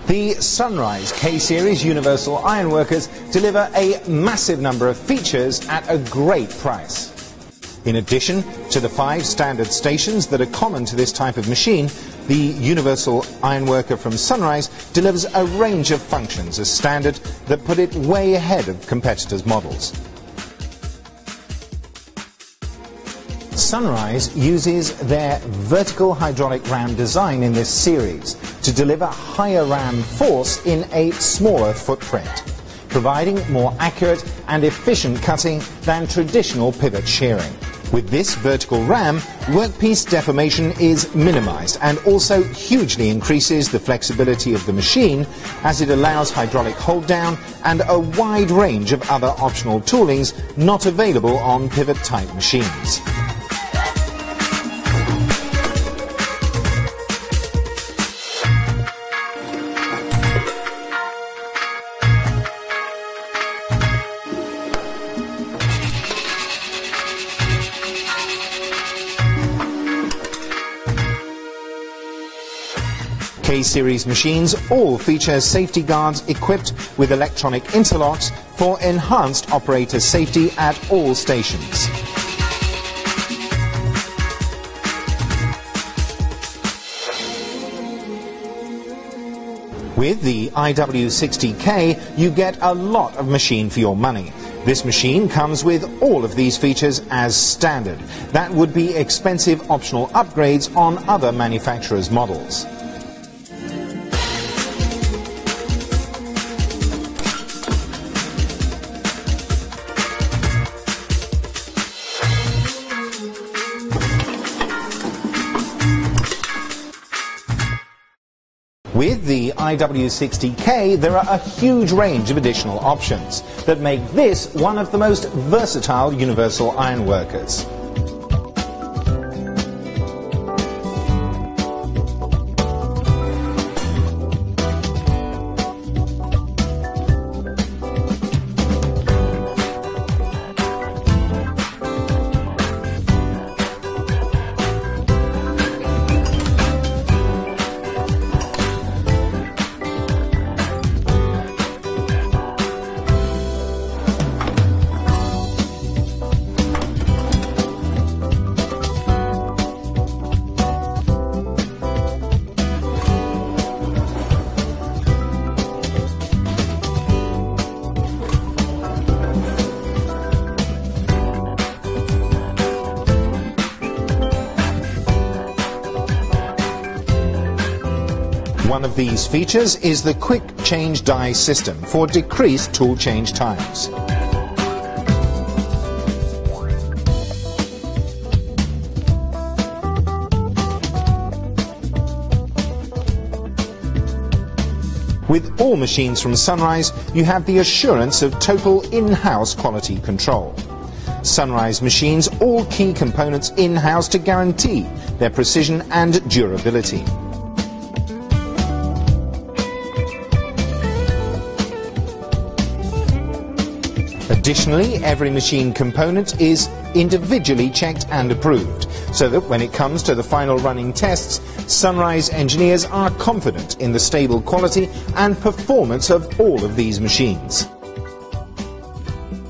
The Sunrise K-Series Universal Ironworkers deliver a massive number of features at a great price. In addition to the 5 standard stations that are common to this type of machine, the Universal Ironworker from Sunrise delivers a range of functions as standard that put it way ahead of competitors' models. Sunrise uses their vertical hydraulic ram design in this series to deliver higher ram force in a smaller footprint, providing more accurate and efficient cutting than traditional pivot shearing. With this vertical ram, workpiece deformation is minimized and also hugely increases the flexibility of the machine as it allows hydraulic hold down and a wide range of other optional toolings not available on pivot type machines. K-Series machines all feature safety guards equipped with electronic interlocks for enhanced operator safety at all stations. With the IW-60K, you get a lot of machine for your money. This machine comes with all of these features as standard. That would be expensive optional upgrades on other manufacturers' models. With the IW-60K, there are a huge range of additional options that make this one of the most versatile universal ironworkers. One of these features is the quick change die system for decreased tool change times. With all machines from Sunrise, you have the assurance of total in-house quality control. Sunrise machines all key components in-house to guarantee their precision and durability. Additionally, every machine component is individually checked and approved, so that when it comes to the final running tests, Sunrise engineers are confident in the stable quality and performance of all of these machines.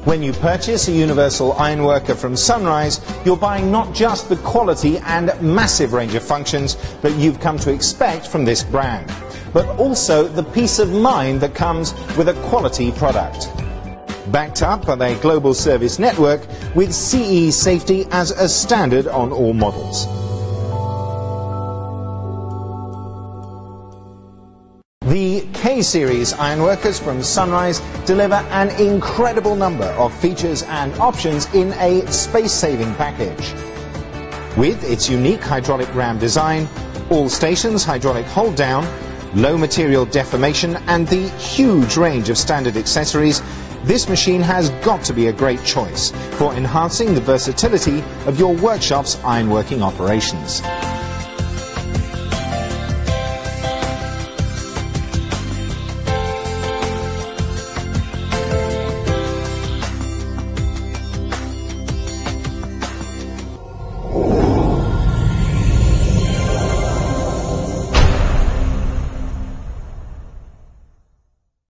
When you purchase a universal ironworker from Sunrise, you're buying not just the quality and massive range of functions that you've come to expect from this brand, but also the peace of mind that comes with a quality product. Backed up by their global service network with CE safety as a standard on all models. The K-Series ironworkers from Sunrise deliver an incredible number of features and options in a space-saving package. With its unique hydraulic ram design, all stations hydraulic hold down, low material deformation and the huge range of standard accessories, this machine has got to be a great choice for enhancing the versatility of your workshop's ironworking operations.